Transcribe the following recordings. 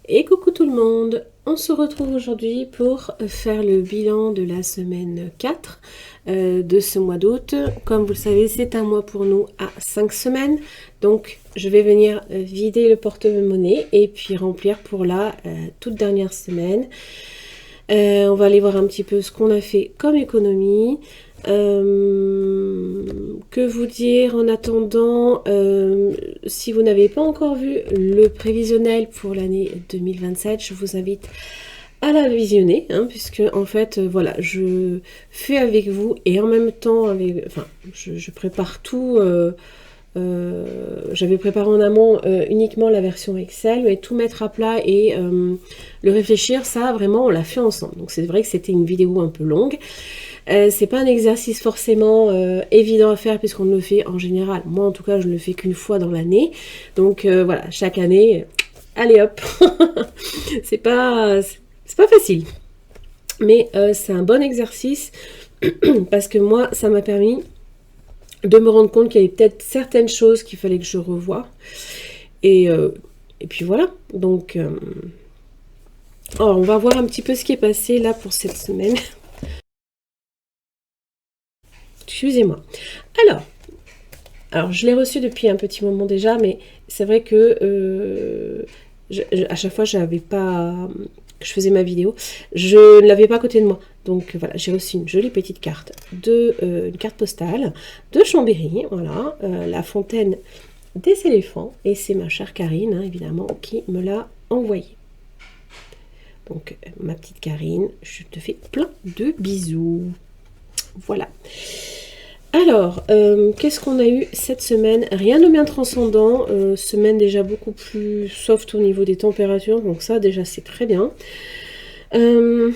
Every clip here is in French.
Et coucou tout le monde, on se retrouve aujourd'hui pour faire le bilan de la semaine 4 de ce mois d'août. Comme vous le savez, c'est un mois pour nous à 5 semaines. Donc je vais venir vider le porte-monnaie et puis remplir pour la toute dernière semaine. On va aller voir un petit peu ce qu'on a fait comme économie. Que vous dire en attendant, si vous n'avez pas encore vu le prévisionnel pour l'année 2027, je vous invite à la visionner, hein, puisque en fait, voilà, je fais avec vous et en même temps, je prépare tout. J'avais préparé en amont uniquement la version Excel, mais tout mettre à plat et le réfléchir, ça vraiment on l'a fait ensemble. Donc c'est vrai que c'était une vidéo un peu longue. C'est pas un exercice forcément évident à faire puisqu'on le fait en général. Moi en tout cas je ne le fais qu'une fois dans l'année. Donc voilà, chaque année, allez hop. c'est pas facile. Mais c'est un bon exercice parce que moi ça m'a permis de me rendre compte qu'il y avait peut-être certaines choses qu'il fallait que je revoie. Et puis voilà. Donc alors on va voir un petit peu ce qui est passé là pour cette semaine. Excusez-moi. Alors, je l'ai reçu depuis un petit moment déjà, mais c'est vrai que à chaque fois, je faisais ma vidéo, je ne l'avais pas à côté de moi. Donc voilà, j'ai reçu une jolie petite carte, une carte postale de Chambéry, voilà, la fontaine des éléphants, et c'est ma chère Karine, hein, évidemment, qui me l'a envoyée. Donc, ma petite Karine, je te fais plein de bisous. Voilà. Alors, qu'est-ce qu'on a eu cette semaine? Rien de bien transcendant. Semaine déjà beaucoup plus soft au niveau des températures. Donc ça, déjà, c'est très bien. Là,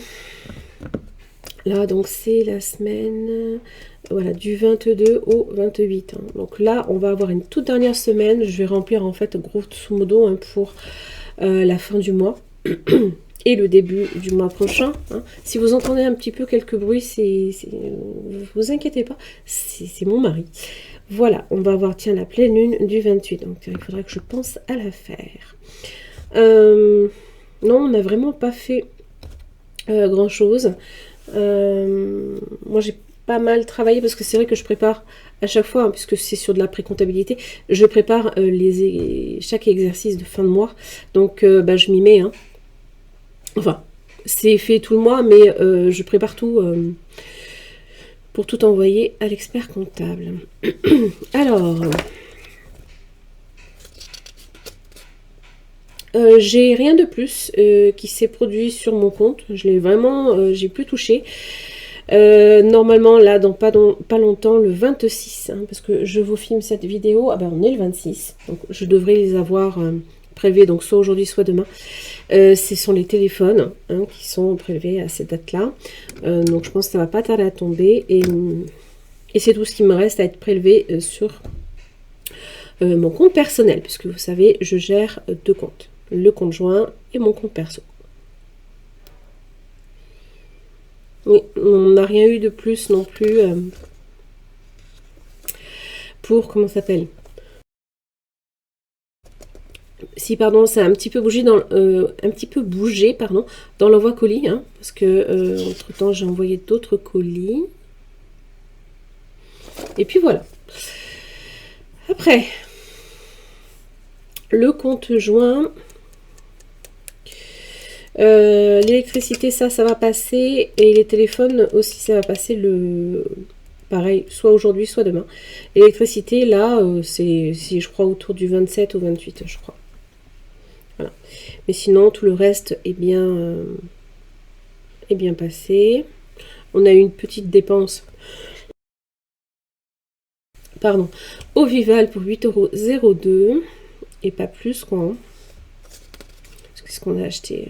donc, c'est la semaine voilà, du 22 au 28. Hein. Donc là, on va avoir une toute dernière semaine. Je vais remplir, en fait, grosso modo, hein, pour la fin du mois. Et le début du mois prochain. Hein. Si vous entendez un petit peu quelques bruits, vous inquiétez pas, c'est mon mari. Voilà, on va avoir, tiens, la pleine lune du 28. Donc il faudra que je pense à la faire. Non, on n'a vraiment pas fait grand-chose. Moi, j'ai pas mal travaillé parce que c'est vrai que je prépare à chaque fois, hein, puisque c'est sur de la pré-comptabilité, je prépare chaque exercice de fin de mois. Donc, je m'y mets, hein. Enfin, c'est fait tout le mois, mais je prépare tout pour tout envoyer à l'expert comptable. Alors, j'ai rien de plus qui s'est produit sur mon compte. Je l'ai vraiment, j'ai plus touché. Normalement, là, dans pas longtemps, le 26, hein, parce que je vous filme cette vidéo, on est le 26, donc je devrais les avoir prélevés, donc soit aujourd'hui, soit demain. Ce sont les téléphones, hein, qui sont prélevés à cette date-là. Donc je pense que ça va pas tarder à tomber. Et c'est tout ce qui me reste à être prélevé sur mon compte personnel, puisque vous savez, je gère deux comptes. Le compte joint et mon compte perso. Oui, on n'a rien eu de plus non plus pour, comment ça s'appelle? Si, pardon, ça a un petit peu bougé dans l'envoi colis, hein, parce que entre temps j'ai envoyé d'autres colis. Et puis voilà. Après, le compte joint, l'électricité, ça va passer, et les téléphones aussi, ça va passer pareil, soit aujourd'hui, soit demain. L'électricité, là, c'est, je crois, autour du 27 au 28, je crois. Voilà. Mais sinon, tout le reste est bien passé. On a eu une petite dépense, pardon, au Vival pour 8,02 € et pas plus, quoi. Hein. Qu'est-ce qu'on a acheté?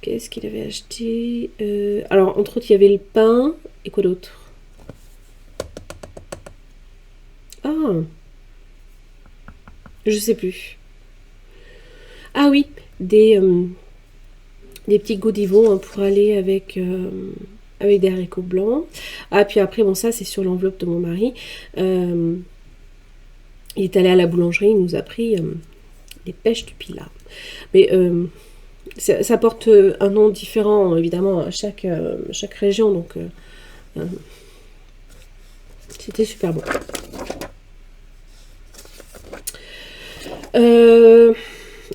Qu'est-ce qu'il avait acheté? Alors, entre autres, il y avait le pain. Et quoi d'autre? Ah, je sais plus. Ah oui, des petits godivaux, hein, pour aller avec des haricots blancs. Ah, puis après, bon, ça, c'est sur l'enveloppe de mon mari. Il est allé à la boulangerie, il nous a pris les pêches du Pilat. Mais ça porte un nom différent, évidemment, à chaque région, donc c'était super bon.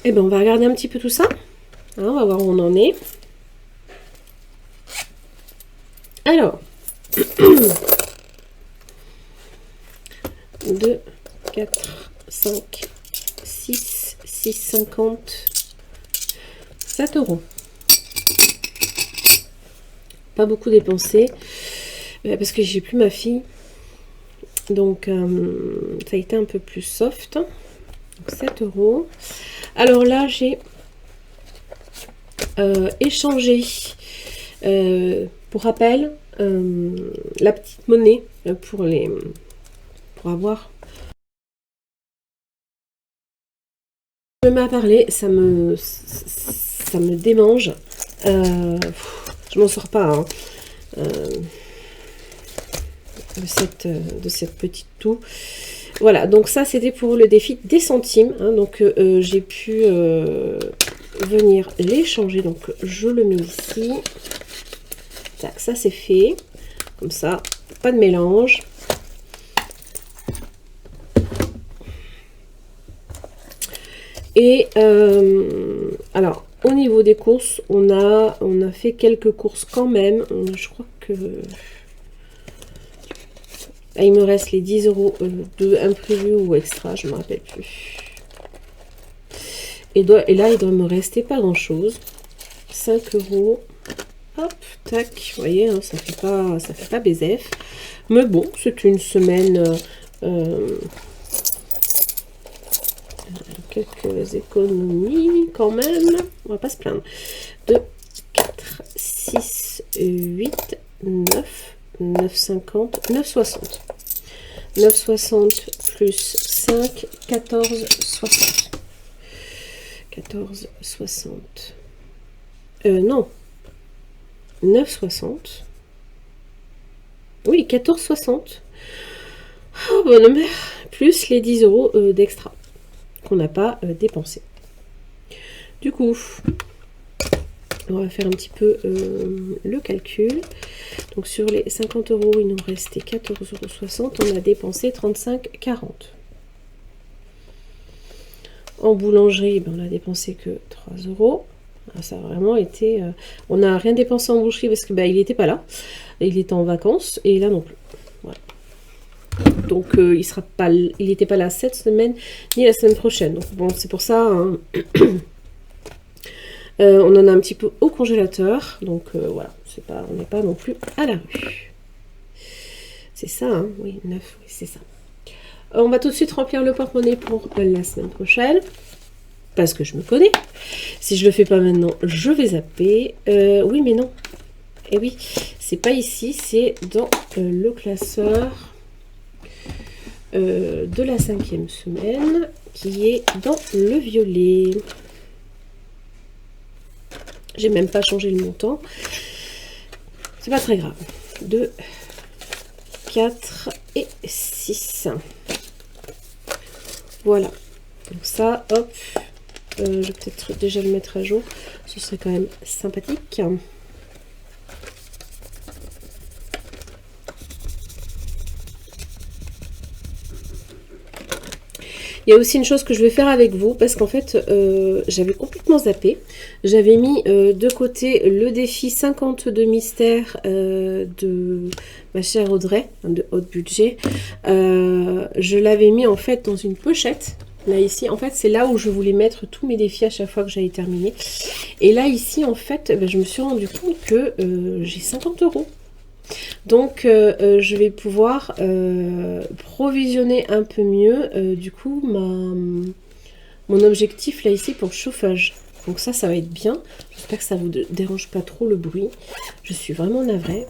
Et ben on va regarder un petit peu tout ça. Hein, on va voir où on en est. Alors, 2, 4, 5, 6, 6,50, 7 euros. Pas beaucoup dépensé parce que j'ai plus ma fille. Donc, ça a été un peu plus soft. Donc, 7 euros. Alors là, j'ai échangé, pour rappel, la petite monnaie pour avoir. Je m'en parler, ça me démange. Je m'en sors pas. Hein. De cette petite toux. Voilà, donc ça c'était pour le défi des centimes. Hein, donc j'ai pu venir les changer. Donc je le mets ici. Tac, ça c'est fait. Comme ça, pas de mélange. Et alors, au niveau des courses, on a fait quelques courses quand même. Je crois que... Ah, il me reste les 10 euros de imprévu ou extra, je ne me rappelle plus. Et là, il doit me rester pas grand-chose. 5 euros. Hop, tac. Vous voyez, hein, ça fait pas BZF. Mais bon, c'est une semaine... quelques économies quand même. On va pas se plaindre. 2, 4, 6, 8, 9, 9,50, 9,60. 9,60 plus 5, 14,60. 14,60. Non. 9,60. Oui, 14,60. Oh, bonne mère. Plus les 10 euros d'extra qu'on n'a pas dépensé. Du coup, on va faire un petit peu le calcul. Donc sur les 50 euros, il nous restait 14,60 euros. On a dépensé 35,40. En boulangerie, ben, on a dépensé que 3 euros. Ça a vraiment été... on n'a rien dépensé en boucherie parce que il n'était pas là. Il était en vacances et là non plus. Voilà. Donc il n'était pas là cette semaine ni la semaine prochaine. Donc bon, c'est pour ça... Hein. On en a un petit peu au congélateur. Donc voilà, on n'est pas non plus à la rue. C'est ça, hein, oui, 9, oui, c'est ça. On va tout de suite remplir le porte-monnaie pour la semaine prochaine. Parce que je me connais. Si je le fais pas maintenant, je vais zapper. Oui, mais non. Et oui, c'est pas ici, c'est dans le classeur de la 5e semaine, qui est dans le violet. J'ai même pas changé le montant. C'est pas très grave. 2, 4 et 6. Voilà. Donc ça, hop. Je vais peut-être déjà le mettre à jour. Ce serait quand même sympathique. Il y a aussi une chose que je vais faire avec vous, parce qu'en fait, j'avais complètement zappé. J'avais mis de côté le défi 52 mystères de ma chère Audrey, de haut budget. Je l'avais mis en fait dans une pochette. Là ici, en fait, c'est là où je voulais mettre tous mes défis à chaque fois que j'allais terminer. Et là ici, en fait, je me suis rendu compte que j'ai 50 euros. Donc je vais pouvoir provisionner un peu mieux du coup mon objectif là ici pour le chauffage. Donc ça va être bien. J'espère que ça vous dérange pas trop le bruit. Je suis vraiment navrée.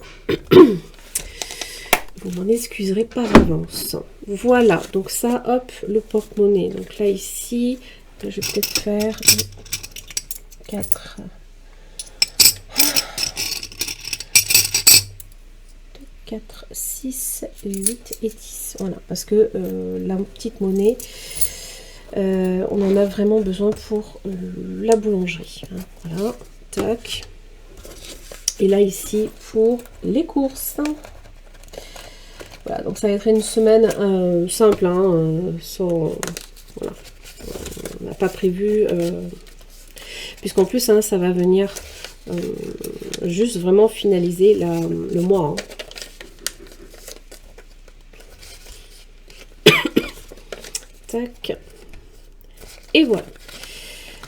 Vous m'en excuserez par avance. Voilà, donc ça, hop, le porte-monnaie. Donc là ici, je vais peut-être faire 4... 4, 6, 8 et 10. Voilà, parce que la petite monnaie, On en a vraiment besoin pour la boulangerie. Hein. Voilà, tac. Et là, ici, pour les courses. Voilà, donc ça va être une semaine simple, hein, sans... Voilà. On n'a pas prévu... puisqu'en plus, hein, ça va venir juste vraiment finaliser le mois. Hein. Tac. Et voilà.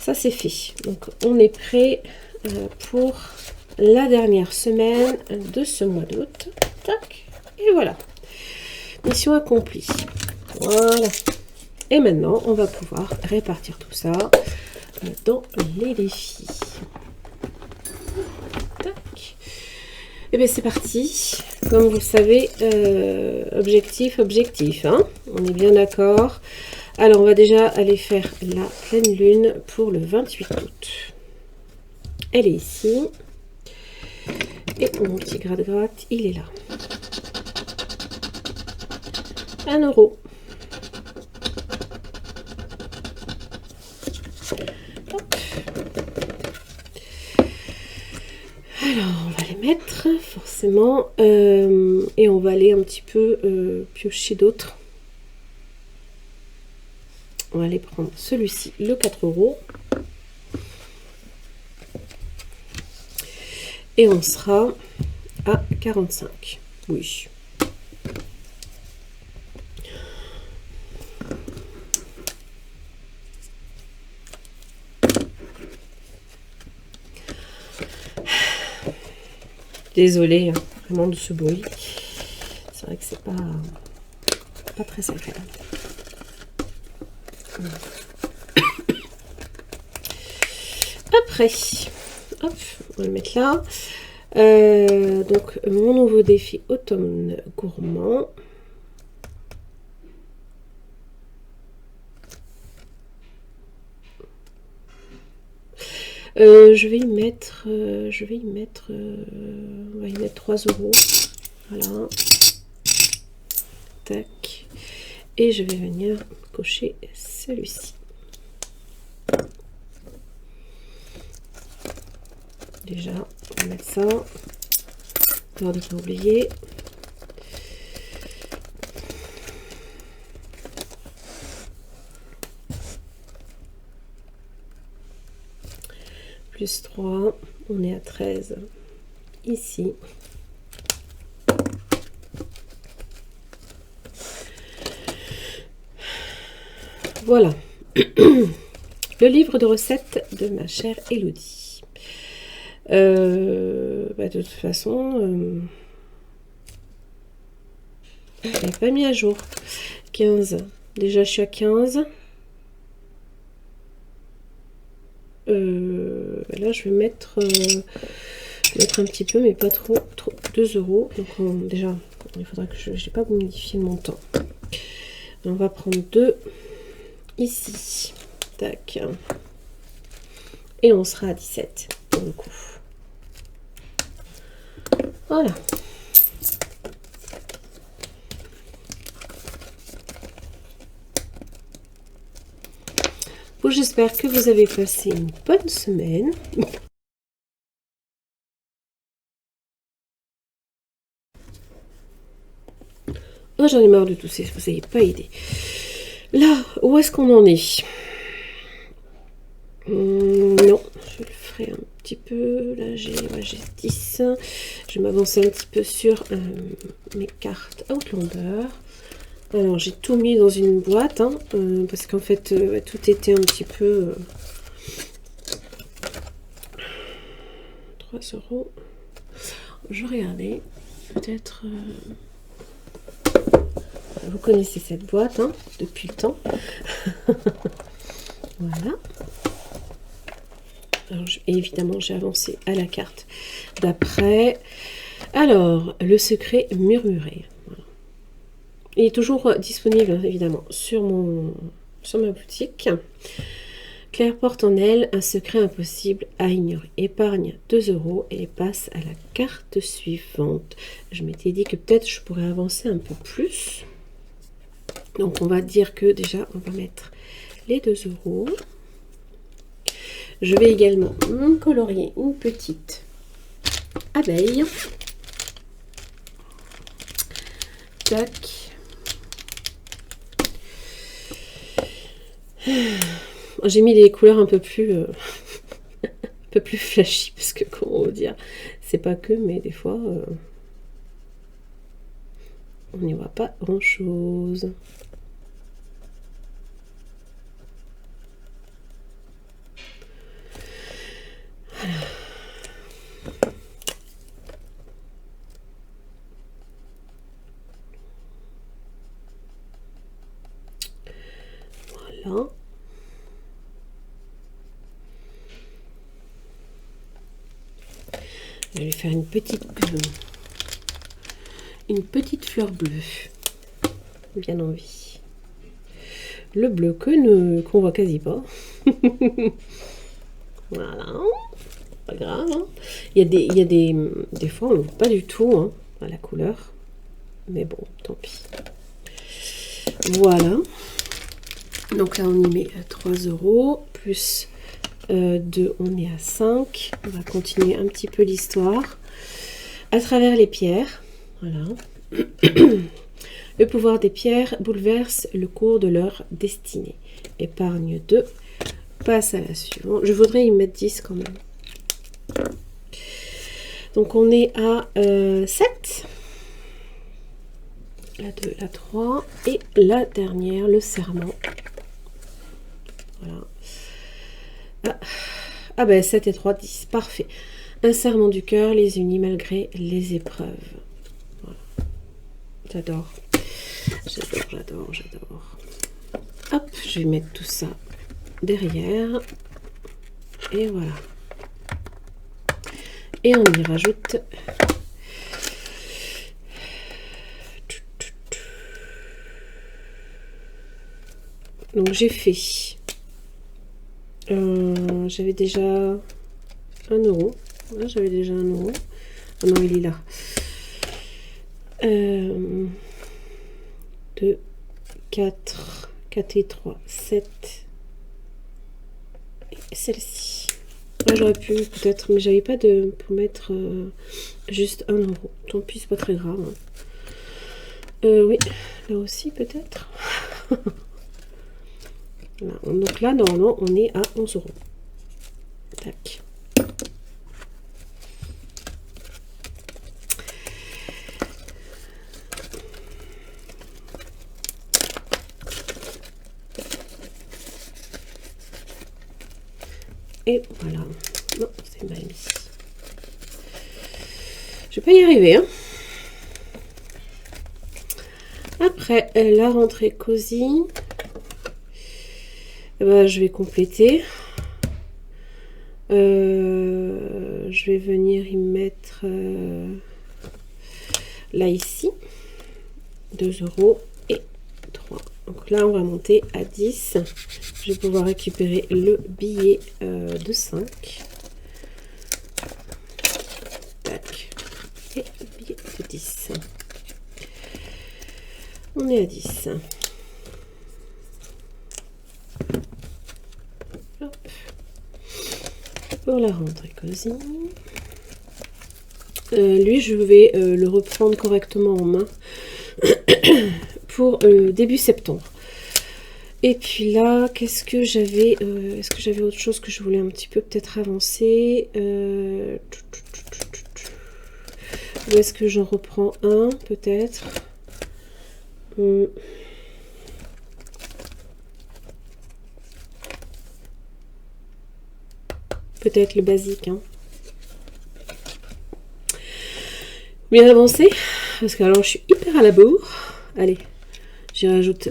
Ça, c'est fait. Donc, on est prêt pour la dernière semaine de ce mois d'août. Tac. Et voilà. Mission accomplie. Voilà. Et maintenant, on va pouvoir répartir tout ça dans les défis. Tac. Et bien, c'est parti. Comme vous le savez, objectif. Hein. On est bien d'accord. Alors, on va déjà aller faire la pleine lune pour le 28 août. Elle est ici. Et mon petit gratte-gratte, il est là. 1 €. Hop. Alors, on va les mettre, forcément. Et on va aller un petit peu piocher d'autres. On va aller prendre celui-ci, le 4 €. Et on sera à 45. Oui. Désolée, hein, vraiment de ce bruit. C'est vrai que c'est pas très agréable. Après, hop, on va le mettre là. Donc, mon nouveau défi automne gourmand. Je vais y mettre, on va y mettre 3 €. Voilà. Tac. Et je vais venir cocher celui-ci. Déjà, on va mettre ça. Peur de ne pas oublier. Plus 3, on est à 13 ici. Voilà. Le livre de recettes de ma chère Elodie. De toute façon, elle n'est pas mis à jour. 15. Déjà, je suis à 15. Là, je vais mettre un petit peu, mais pas trop. 2 €. Donc, déjà, il faudra que je n'ai pas modifié le montant. On va prendre 2 ici. Tac. Et on sera à 17 pour le coup. Voilà. Bon, j'espère que vous avez passé une bonne semaine. Oh, j'en ai marre de tousser, vous n'avez pas aidé. Là, où est-ce qu'on en est? Non, je le ferai un petit peu. Là, j'ai 10. Je vais m'avancer un petit peu sur mes cartes Outlander. Alors, j'ai tout mis dans une boîte, hein, parce qu'en fait, tout était un petit peu... 3 €. Je regardais, peut-être... Vous connaissez cette boîte, hein, depuis le temps. Voilà. Alors, évidemment, j'ai avancé à la carte d'après. Alors, le secret murmuré. Voilà. Il est toujours disponible, évidemment, sur ma boutique. Claire porte en elle un secret impossible à ignorer. Épargne 2 € et passe à la carte suivante. Je m'étais dit que peut-être je pourrais avancer un peu plus. Donc, on va dire que déjà, on va mettre les 2 €. Je vais également colorier une petite abeille. Tac. J'ai mis des couleurs un peu plus flashy, parce que comment vous dire, c'est pas que, mais des fois on n'y voit pas grand chose. Voilà. Je vais lui faire une petite fleur bleue. Bien envie. Le bleu qu'on voit quasi pas. Voilà. Pas grave. Hein. Il y a des fois on ne voit pas du tout hein, à la couleur. Mais bon, tant pis. Voilà. Donc là on y met 3 € plus 2, on est à 5. On va continuer un petit peu l'histoire. À travers les pierres, voilà. Le pouvoir des pierres bouleverse le cours de leur destinée. Épargne 2. Passe à la suivante. Je voudrais y mettre 10 quand même. Donc on est à 7. La 2, la 3. Et la dernière, le serment. Voilà. Ah ben 7 et 3, 10. Parfait. Un serment du cœur les unit malgré les épreuves. Voilà. J'adore. J'adore. Hop, je vais mettre tout ça derrière. Et voilà. Et on y rajoute donc j'ai fait j'avais déjà 1 €. Ouais, j'avais déjà 1 €. Ah non, il est là. 2, 4 et 3, 7. Et celle-ci. Là, j'aurais pu peut-être, mais j'avais pas de pour mettre juste 1 €. Tant pis, c'est pas très grave. Oui, là aussi peut-être. Voilà. Donc là, normalement, on est à 11 €. Tac. Et voilà. Non, c'est mal mis. Je vais pas y arriver. Hein. Après, la rentrée cosy. Eh ben, je vais compléter. Je vais venir y mettre là ici 2 € et 3. Donc là on va monter à 10. Je vais pouvoir récupérer le billet de 5. Tac. Et le billet de 10. On est à 10. Hop. Pour la rentrée cosy. Lui, je vais le reprendre correctement en main pour début septembre. Et puis là, qu'est-ce que j'avais est-ce que j'avais autre chose que je voulais un petit peu peut-être avancer Où est-ce que j'en reprends un, peut-être Peut-être le basique, hein. Bien avancé, parce que alors je suis hyper à la bourre. Allez, j'y rajoute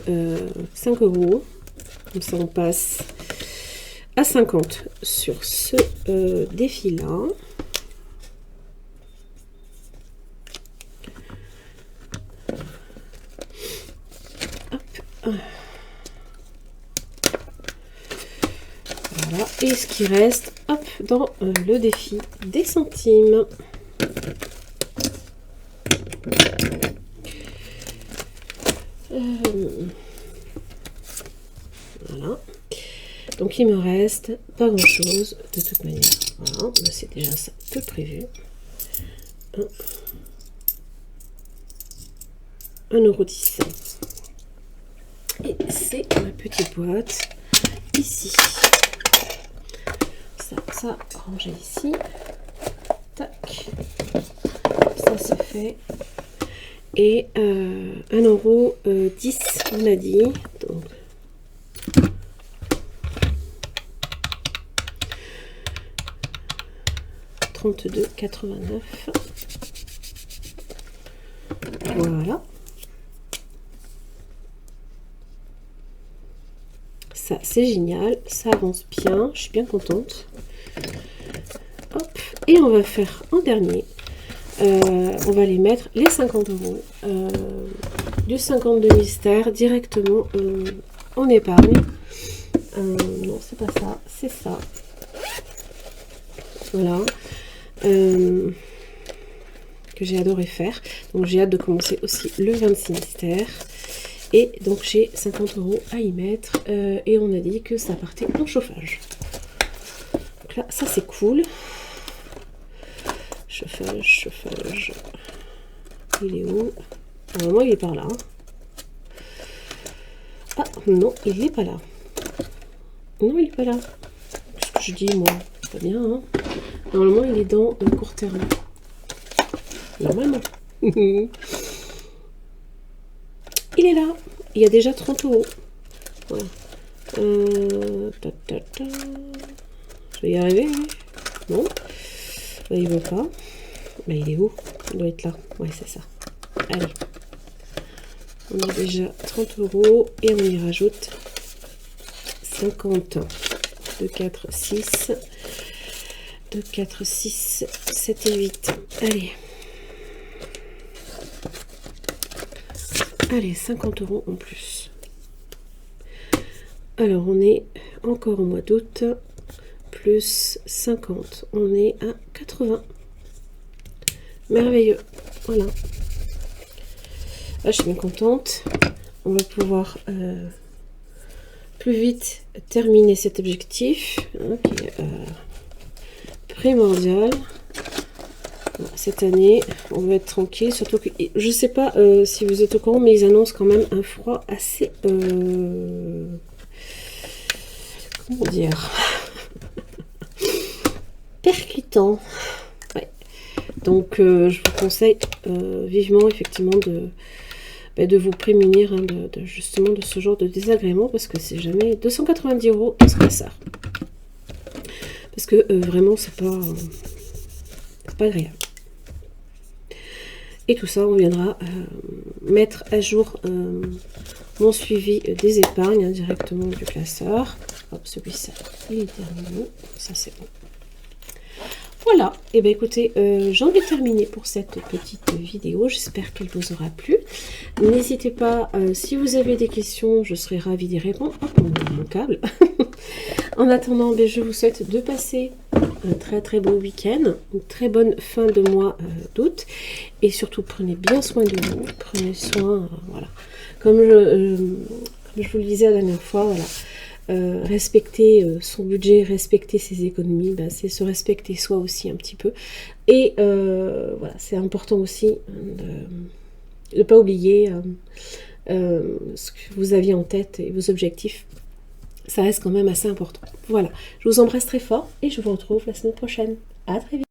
5 €. Comme ça, on passe à 50 sur ce défi-là. Voilà, et ce qui reste, hop, dans le défi des centimes. Voilà. Donc il me reste pas grand chose de toute manière. Voilà, c'est déjà ça tout prévu. 1,10 €. Et c'est ma petite boîte ici. Ça ranger ici. Tac. Ça c'est fait. Et 1,10 €, on a dit. Donc, €32,89. Voilà. Ça, c'est génial. Ça avance bien. Je suis bien contente. Hop. Et on va faire en dernier. On va les mettre, les 50 € du 52 mystères directement en épargne. Non, c'est pas ça. C'est ça. Voilà. Que j'ai adoré faire. Donc j'ai hâte de commencer aussi le 26 mystères. Et donc j'ai 50 € à y mettre. Et on a dit que ça partait en chauffage. Donc là, ça c'est cool. Chauffage. Il est où? Normalement il est par là. Ah non, il n'est pas là. Non, il n'est pas là. Qu'est-ce que je dis moi? Pas bien, hein? Normalement il est dans le court terme. Normalement. Il est là. Il y a déjà 30 €. Voilà. Je vais y arriver. Non. Bah, il veut pas. Bah, il est où? Il doit être là. Ouais, c'est ça. Allez. On a déjà 30 € et on y rajoute 50. 2, 4, 6. 2, 4, 6, 7 et 8. Allez. Allez, 50 € en plus. Alors, on est encore au mois d'août. Plus 50. On est à 80. Merveilleux. Voilà. Là, je suis bien contente. On va pouvoir plus vite terminer cet objectif, hein, qui est primordial. Voilà, cette année, on va être tranquille. Surtout que je sais pas si vous êtes au courant, mais ils annoncent quand même un froid assez... comment dire, percutant. Ouais. Donc je vous conseille vivement effectivement de vous prémunir, hein, justement de ce genre de désagrément, parce que c'est jamais 290 € ce que ça. Parce que vraiment c'est pas agréable. Et tout ça, on viendra mettre à jour mon suivi des épargnes, hein, directement du classeur. Hop, celui-ci, il est terminé. Ça, c'est bon. Voilà. Et bien, écoutez, j'en ai terminé pour cette petite vidéo. J'espère qu'elle vous aura plu. N'hésitez pas, si vous avez des questions, je serai ravie d'y répondre. Hop, mon câble. En attendant, ben, je vous souhaite de passer un très très beau week-end, une très bonne fin de mois d'août, et surtout prenez bien soin de vous, prenez soin, voilà, comme je vous le disais la dernière fois, voilà, respecter son budget, respecter ses économies, ben, c'est se respecter soi aussi un petit peu, et voilà, c'est important aussi de ne pas oublier ce que vous aviez en tête et vos objectifs. Ça reste quand même assez important. Voilà, je vous embrasse très fort et je vous retrouve la semaine prochaine. À très vite.